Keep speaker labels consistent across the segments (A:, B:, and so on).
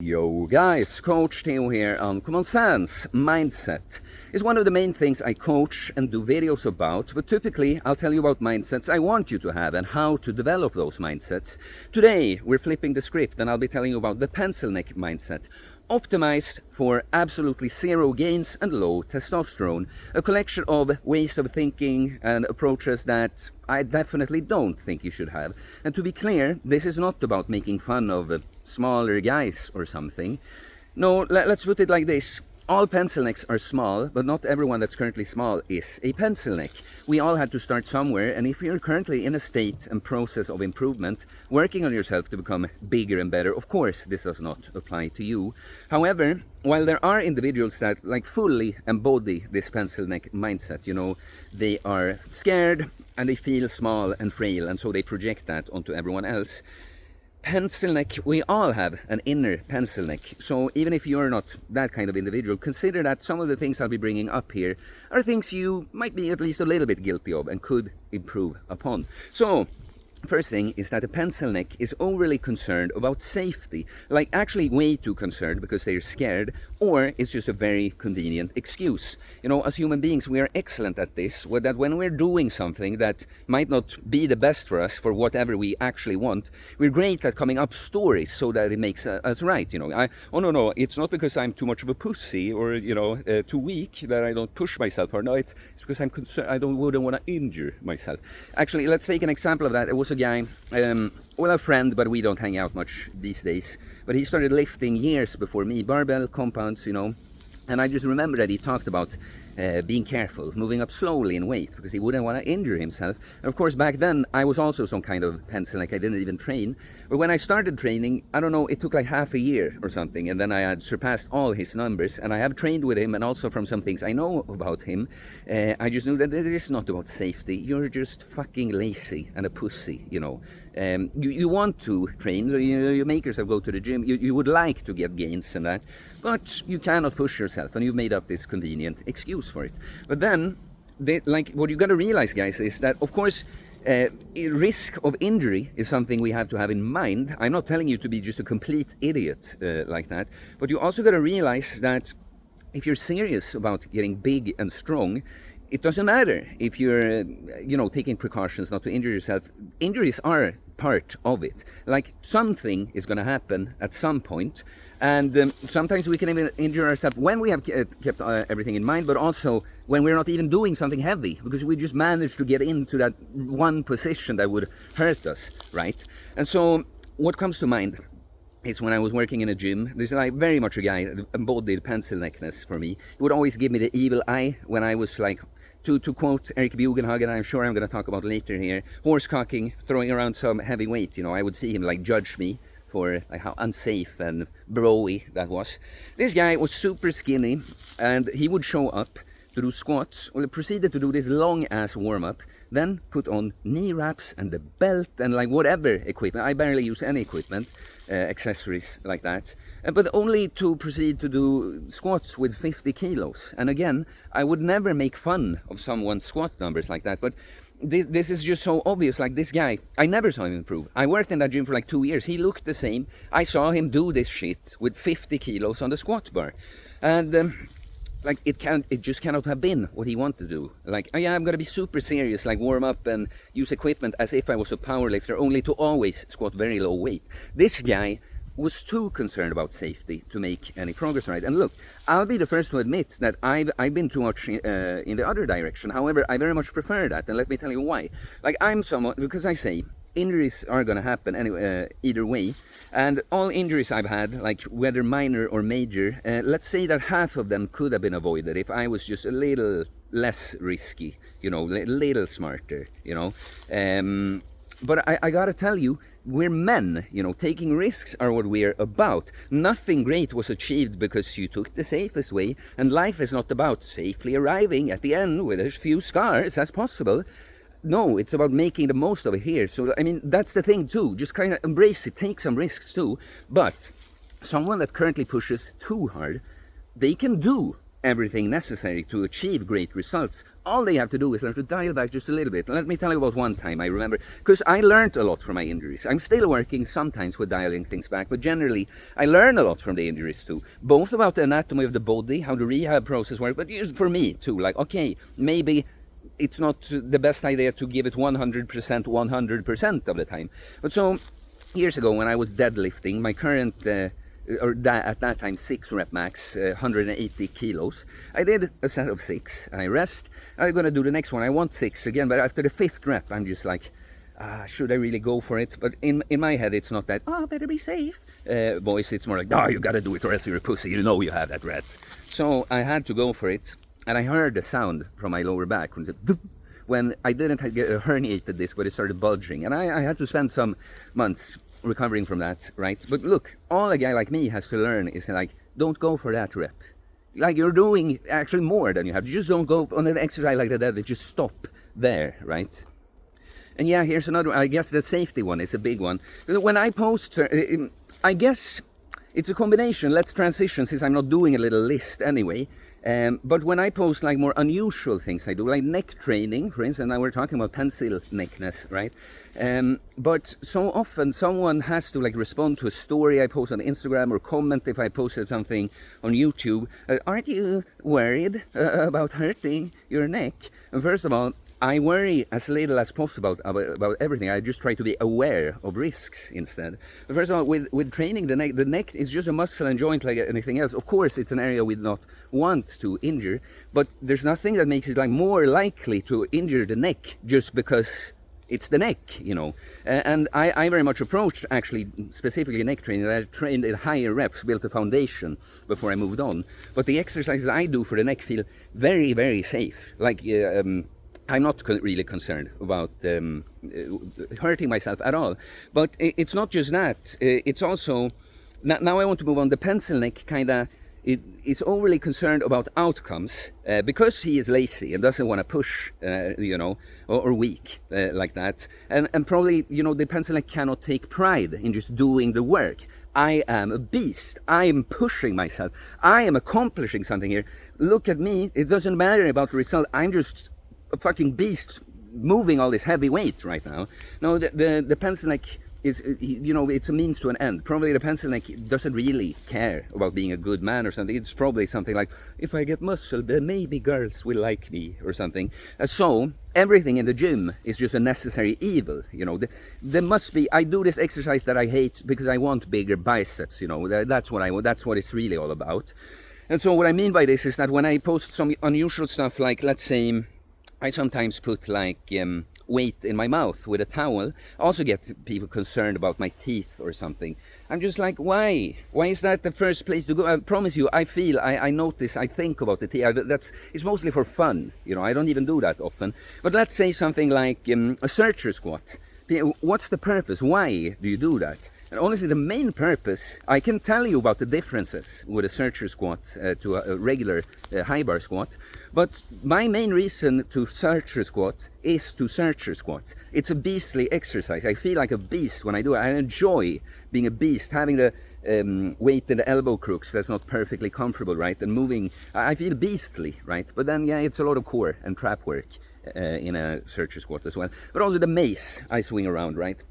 A: Yo guys, Coach Theo here on Common Sense. Mindset is one of the main things I coach and do videos about, but typically I'll tell you about mindsets I want you to have and how to develop those mindsets. Today we're flipping the script and I'll be telling you about the pencil neck mindset, optimized for absolutely zero gains and low testosterone, a collection of ways of thinking and approaches that I definitely don't think you should have. And to be clear, this is not about making fun of smaller guys or something. No, let's put it like this. All pencil necks are small, but not everyone that's currently small is a pencil neck. We all had to start somewhere, and if you're currently in a state and process of improvement, working on yourself to become bigger and better, of course this does not apply to you. However, while there are individuals that fully embody this pencil neck mindset, they are scared and they feel small and frail, and so they project that onto everyone else. Pencil neck, we all have an inner pencil neck, so even if you're not that kind of individual, consider that some of the things I'll be bringing up here are things you might be at least a little bit guilty of and could improve upon. So, first thing is that a pencil neck is overly concerned about safety, actually way too concerned because they're scared, or it's just a very convenient excuse. As human beings, we are excellent at this, that when we're doing something that might not be the best for us for whatever we actually want, we're great at coming up stories so that it makes us right. Oh no, it's not because I'm too much of a pussy or, too weak that I don't push myself hard. No, it's because I'm concerned, wouldn't want to injure myself. Actually, let's take an example of that. It was a guy, a friend, but we don't hang out much these days. But he started lifting years before me, barbell compounds, and I just remember that he talked about being careful, moving up slowly in weight because he wouldn't want to injure himself. And of course, back then I was also some kind of pencil neck. I didn't even train. But when I started training, I don't know, it took like half a year or something, and then I had surpassed all his numbers. And I have trained with him, and also from some things I know about him, I just knew that it is not about safety. You're just fucking lazy and a pussy, You want to train, you make yourself go to the gym, you would like to get gains and that, but you cannot push yourself, and you've made up this convenient excuse for it. But then, what you got to realize, guys, is that, of course, risk of injury is something we have to have in mind. I'm not telling you to be just a complete idiot like that, but you also got to realize that if you're serious about getting big and strong, it doesn't matter if you're, taking precautions not to injure yourself. Injuries are part of it. Something is going to happen at some point, and sometimes we can even injure ourselves when we have kept everything in mind, but also when we're not even doing something heavy, because we just managed to get into that one position that would hurt us, right? And so what comes to mind is when I was working in a gym, there's very much a guy that embodied pencil neckness for me. He would always give me the evil eye when I was to quote Eric Bugenhagen, I'm sure I'm going to talk about later here, horse cocking, throwing around some heavy weight. I would see him judge me for how unsafe and bro-y that was. This guy was super skinny, and he would show up to do squats. Well, he proceeded to do this long-ass warm-up, then put on knee wraps and the belt and whatever equipment. I barely use any equipment, accessories like that, but only to proceed to do squats with 50 kilos. And again, I would never make fun of someone's squat numbers like that, but this is just so obvious. This guy, I never saw him improve. I worked in that gym for 2 years. He looked the same. I saw him do this shit with 50 kilos on the squat bar, and it just cannot have been what he wanted to do. I'm gonna be super serious, warm up and use equipment as if I was a powerlifter, only to always squat very low weight. This guy was too concerned about safety to make any progress, right? And look, I'll be the first to admit that I've been too much in the other direction. However, I very much prefer that, and let me tell you why. I'm someone, because I say, injuries are going to happen anyway, either way, and all injuries I've had, whether minor or major, let's say that half of them could have been avoided if I was just a little less risky, a little smarter, But I gotta tell you, we're men, taking risks are what we're about. Nothing great was achieved because you took the safest way, and life is not about safely arriving at the end with as few scars as possible. No, it's about making the most of it here. So, that's the thing too. Just kind of embrace it, take some risks too. But someone that currently pushes too hard, they can do everything necessary to achieve great results. All they have to do is learn to dial back just a little bit. Let me tell you about one time I remember, because I learned a lot from my injuries. I'm still working sometimes with dialing things back, but generally I learn a lot from the injuries too, both about the anatomy of the body, how the rehab process works, but for me too, like, okay, maybe it's not the best idea to give it 100% of the time. But so, years ago when I was deadlifting, my current at that time 6 rep max, 180 kilos. I did a set of 6, and I rest. I'm gonna do the next one. I want 6 again, but after the 5th rep, I'm just like, should I really go for it? But in my head, it's not that, better be safe voice. It's more like, you gotta do it or else you're a pussy. You know you have that rep. So I had to go for it, and I heard the sound from my lower back when I didn't get a herniated disc, but it started bulging, and I had to spend some months recovering from that, right? But look, all a guy like me has to learn is like, don't go for that rep. Like, you're doing actually more than you have. You just don't go on an exercise like that. Just stop there, right? And yeah, here's another one. I guess the safety one is a big one. When I post, I guess it's a combination. Let's transition, since I'm not doing a little list anyway. But when I post like more unusual things I do, like neck training, for instance, now we're talking about pencil neckness, right? But so often someone has to like respond to a story I post on Instagram, or comment if I posted something on YouTube. Aren't you worried about hurting your neck? And first of all, I worry as little as possible about everything. I just try to be aware of risks instead. But first of all, with training the neck is just a muscle and joint like anything else. Of course, it's an area we do not want to injure, but there's nothing that makes it like more likely to injure the neck just because it's the neck, you know. And I very much approached actually specifically neck training. I trained at higher reps, built a foundation before I moved on. But the exercises I do for the neck feel very, very safe. Like, I'm not really concerned about hurting myself at all. But it's not just that. It's also, now I want to move on. The pencil neck kind of is overly concerned about outcomes because he is lazy and doesn't want to push, or weak like that. And probably, the pencil neck cannot take pride in just doing the work. I am a beast. I am pushing myself. I am accomplishing something here. Look at me. It doesn't matter about the result. I'm just a fucking beast moving all this heavy weight right now. No, the pencil neck is, it's a means to an end. Probably the pencil neck doesn't really care about being a good man or something. It's probably something like, if I get muscle, then maybe girls will like me or something. So everything in the gym is just a necessary evil. There must be, I do this exercise that I hate because I want bigger biceps. That's what I want. That's what it's really all about. And so what I mean by this is that when I post some unusual stuff, like, let's say, I sometimes put like weight in my mouth with a towel. I also get people concerned about my teeth or something. I'm just like, why? Why is that the first place to go? I promise you, I notice, I think about the teeth. It's mostly for fun. I don't even do that often. But let's say something like a searcher squat. What's the purpose? Why do you do that? And honestly, the main purpose, I can tell you about the differences with a searcher squat to a regular high bar squat. But my main reason to searcher squat is to searcher squat. It's a beastly exercise. I feel like a beast when I do it. I enjoy being a beast, having the weight in the elbow crooks that's not perfectly comfortable, right? And moving, I feel beastly, right? But then, yeah, it's a lot of core and trap work in a searcher squat as well. But also the mace I swing around, right?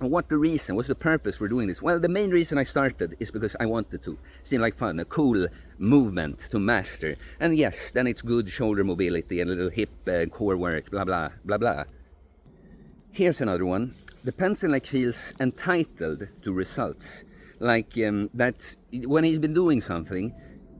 A: And what's the purpose for doing this? Well, the main reason I started is because I wanted to. Seemed like fun, a cool movement to master. And yes, then it's good shoulder mobility and a little hip core work, blah, blah, blah, blah. Here's another one. The pencil neck feels entitled to results. Like that when he's been doing something,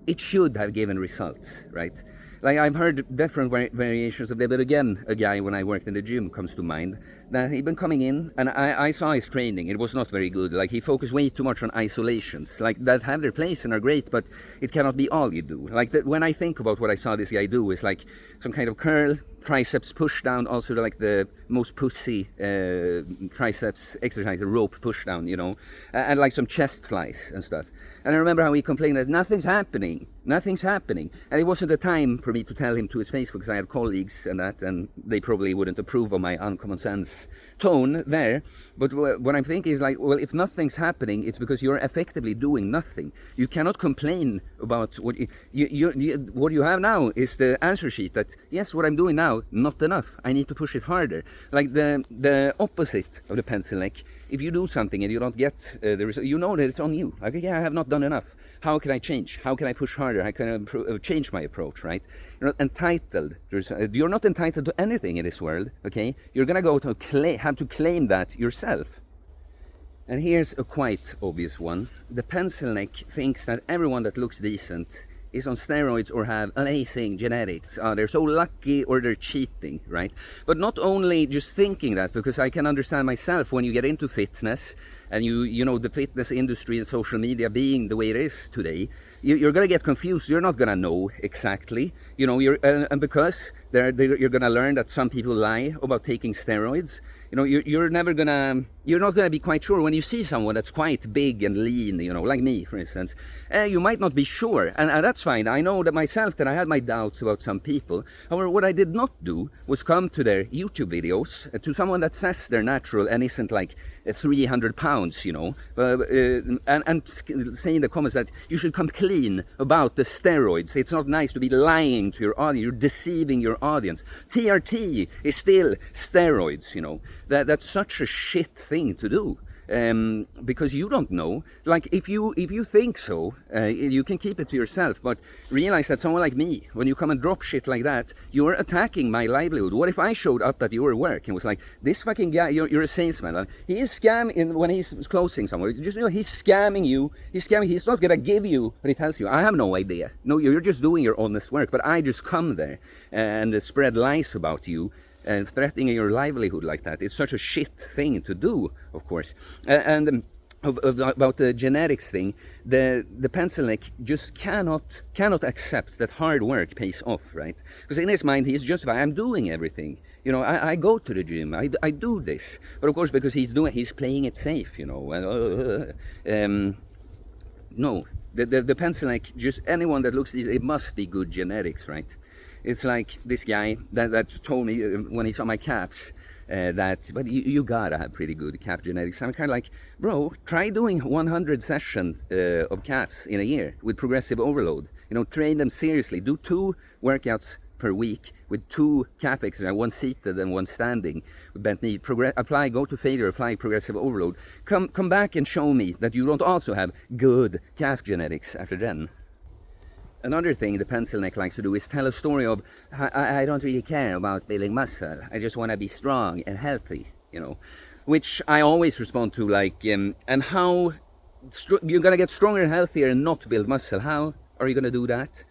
A: it should have given results, right? Like, I've heard different variations of that, but again, a guy when I worked in the gym comes to mind, that he'd been coming in, and I saw his training. It was not very good. Like, he focused way too much on isolations, like, that have their place and are great, but it cannot be all you do. Like, when I think about what I saw this guy do, is like some kind of curl, triceps push down, also like the most pussy triceps exercise, a rope push down, and like some chest flies and stuff. And I remember how he complained that nothing's happening. And it wasn't the time for me to tell him to his face, because I had colleagues and they probably wouldn't approve of my uncommon sense tone there. But what I'm thinking is like, well, if nothing's happening, it's because you're effectively doing nothing. You cannot complain about what what you have now is the answer sheet that, yes, what I'm doing now, not enough. I need to push it harder. Like the opposite of the pencil neck. If you do something and you don't get the result, you know that it's on you. Like, yeah, I have not done enough. How can I change? How can I push harder? How can I change my approach, right? You're not entitled. You're not entitled to anything in this world, okay? You're going to go to have to claim that yourself. And here's a quite obvious one. The pencil neck thinks that everyone that looks decent is on steroids or have amazing genetics. They're so lucky or they're cheating, right? But not only just thinking that, because I can understand myself when you get into fitness and you know the fitness industry and social media being the way it is today, you're gonna get confused. You're not gonna know exactly, you know. And because you're gonna learn that some people lie about taking steroids. You know, you're not gonna be quite sure when you see someone that's quite big and lean, you know, like me, for instance. You might not be sure, and that's fine. I know that myself that I had my doubts about some people. However, what I did not do was come to their YouTube videos to someone that says they're natural and isn't like 300 pounds, you know, and say in the comments that you should come clean about the steroids. It's not nice to be lying to your audience. You're deceiving your audience. TRT is still steroids, you know. That's such a shit thing to do. Because you don't know. Like, if you think so, you can keep it to yourself, but realize that someone like me, when you come and drop shit like that, you're attacking my livelihood. What if I showed up at your work and was like, this fucking guy, you're a salesman, he is scamming when he's closing somewhere, just, you know, he's scamming you, he's not gonna give you what he tells you. I have no idea. No, you're just doing your honest work, but I just come there and spread lies about you. And threatening your livelihood like that is such a shit thing to do, of course. About the genetics thing, the pencil neck just cannot accept that hard work pays off, right? Because in his mind, he's justified. I'm doing everything. You know, I go to the gym. I do this. But of course, because he's playing it safe, you know. No, the pencil neck, just anyone that looks, it must be good genetics, right? It's like this guy that told me when he saw my calves but you gotta have pretty good calf genetics. I'm kind of like, bro, try doing 100 sessions of calves in a year with progressive overload. You know, train them seriously. Do 2 workouts per week with 2 calf exercises, one seated and one standing with bent knee. Apply go to failure, apply progressive overload. Come back and show me that you don't also have good calf genetics after then. Another thing the pencil neck likes to do is tell a story of, I don't really care about building muscle. I just want to be strong and healthy, you know. Which I always respond to, like, and how you're going to get stronger and healthier and not build muscle. How are you going to do that?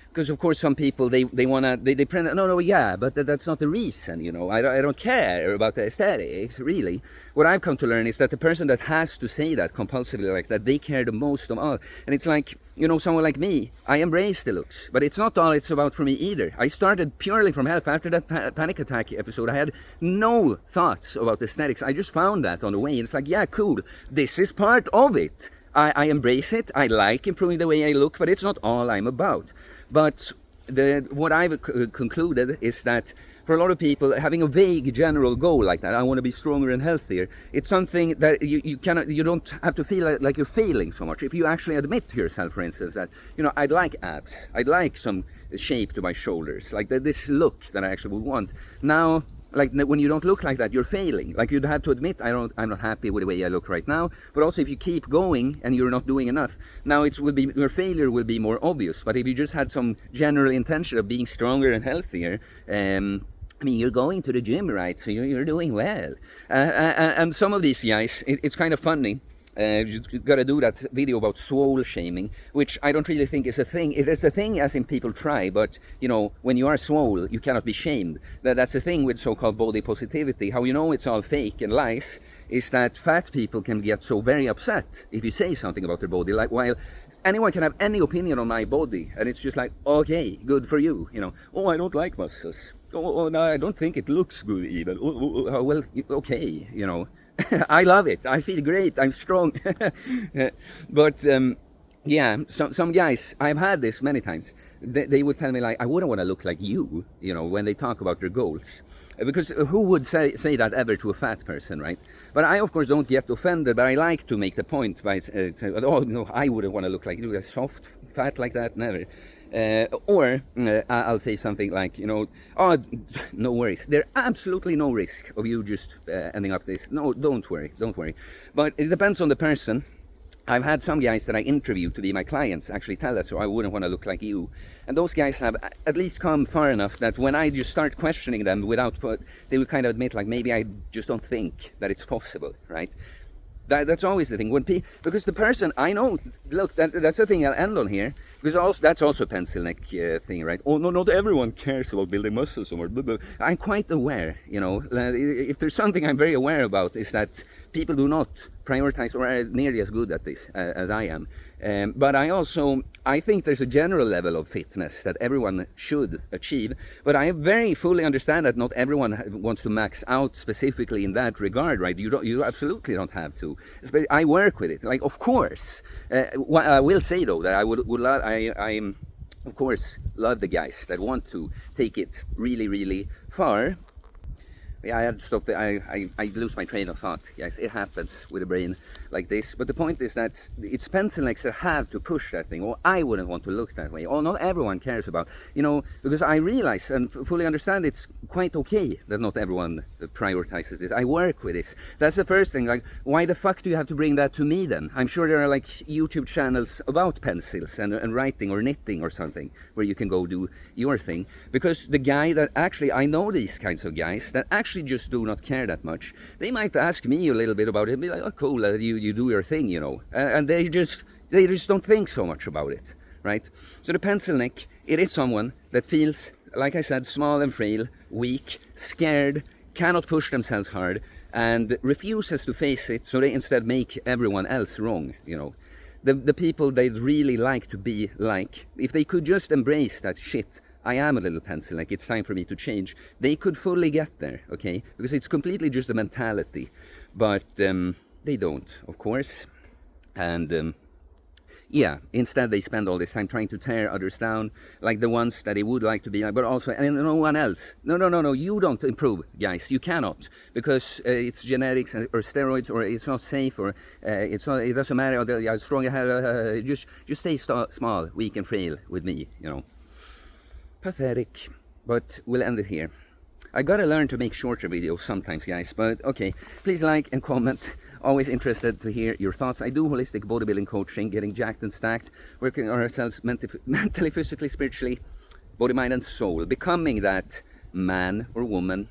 A: Because of course some people, they print, no, yeah, but that's not the reason, you know. I don't care about the aesthetics, really. What I've come to learn is that the person that has to say that compulsively like that, they care the most of all. And it's like, you know, someone like me, I embrace the looks, but it's not all it's about for me either. I started purely from health. After that panic attack episode, I had no thoughts about aesthetics. I just found that on the way. And it's like, yeah, cool. This is part of it. I embrace it. I like improving the way I look, but it's not all I'm about. But what I've concluded is that for a lot of people, having a vague general goal like that, I want to be stronger and healthier, it's something that you don't have to feel like you're failing so much. If you actually admit to yourself, for instance, that, you know, I'd like abs, I'd like some shape to my shoulders, like this look that I actually would want. Now, like, when you don't look like that, you're failing. Like, you'd have to admit, I'm not happy with the way I look right now. But also, if you keep going and you're not doing enough, now your failure will be more obvious. But if you just had some general intention of being stronger and healthier, I mean, you're going to the gym, right? So you're doing well. And some of these guys, it's kind of funny. You gotta do that video about swole shaming, which I don't really think is a thing. It is a thing as in people try, but, you know, when you are swole, you cannot be shamed. That's the thing with so-called body positivity. How you know it's all fake and lies is that fat people can get so very upset if you say something about their body. Like, while anyone can have any opinion on my body, and it's just like, okay, good for you, you know. Oh, I don't like muscles. Oh, no, I don't think it looks good even. Oh, well, okay, you know. I love it. I feel great. I'm strong. But yeah, some guys, I've had this many times. They would tell me, like, I wouldn't want to look like you know, when they talk about their goals. Because who would say that ever to a fat person, right? But I, of course, don't get offended, but I like to make the point by saying, oh, no, I wouldn't want to look like you, a soft fat like that, never. Or I'll say something like, oh, no worries. There's absolutely no risk of you just ending up this. No, don't worry. But it depends on the person. I've had some guys that I interviewed to be my clients actually tell us, so I wouldn't want to look like you. And those guys have at least come far enough that when I just start questioning them they will kind of admit, like, maybe I just don't think that it's possible, right? That's always the thing. Because the person, I know, look, that's the thing I'll end on here, because that's also a pencil neck thing, right? Oh, no, not everyone cares about building muscles so much. I'm quite aware, if there's something I'm very aware about, is that people do not prioritize or are nearly as good at this as I am. But I think there's a general level of fitness that everyone should achieve. But I very fully understand that not everyone wants to max out specifically in that regard, right? You absolutely don't have to. I work with it, like, of course. I will say though that I of course love the guys that want to take it really, really far. Yeah, I had to stop there. I lose my train of thought. Yes, it happens with the brain like this. But the point is that it's pencil necks that have to push that thing. Or I wouldn't want to look that way. Or not everyone cares about. Because I realize and fully understand it's quite okay that not everyone prioritizes this. I work with this. That's the first thing. Like, why the fuck do you have to bring that to me then? I'm sure there are like YouTube channels about pencils and writing or knitting or something where you can go do your thing. Because the guy that actually, I know these kinds of guys that actually just do not care that much. They might ask me a little bit about it and be like, oh cool, you do your thing, and they just don't think so much about it, right? So the pencil neck, it is someone that feels, like I said, small and frail, weak, scared, cannot push themselves hard, and refuses to face it, so they instead make everyone else wrong, The people they'd really like to be like, if they could just embrace that shit, I am a little pencil neck, it's time for me to change, they could fully get there, okay? Because it's completely just a mentality. But they don't, of course. And instead they spend all this time trying to tear others down, like the ones that they would like to be like, but also, and no one else. No, you don't improve, guys, you cannot. Because it's genetics or steroids, or it's not safe, or it doesn't matter, or the strong, just stay small, weak and frail with me, Pathetic. But we'll end it here. I gotta learn to make shorter videos sometimes, guys, but okay. Please like and comment. Always interested to hear your thoughts. I do holistic bodybuilding coaching, getting jacked and stacked, working on ourselves mentally, physically, spiritually, body, mind and soul, becoming that man or woman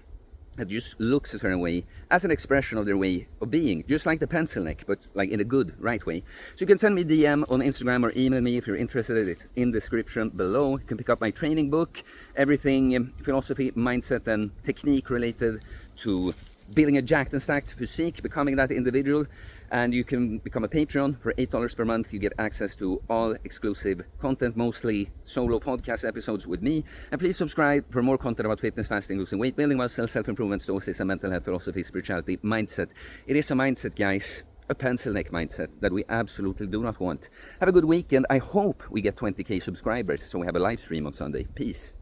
A: that just looks a certain way as an expression of their way of being, just like the pencil neck, but like in a good, right way. So you can send me DM on Instagram or email me if you're interested. It's in the description below. You can pick up my training book, everything philosophy, mindset and technique related to building a jacked and stacked physique, becoming that individual. And you can become a Patreon for $8 per month. You get access to all exclusive content, mostly solo podcast episodes with me. And please subscribe for more content about fitness, fasting, losing weight, building muscle, self-improvement, stoicism, mental health, philosophy, spirituality, mindset. It is a mindset, guys, a pencil neck mindset that we absolutely do not want. Have a good weekend. I hope we get 20k subscribers so we have a live stream on Sunday. Peace.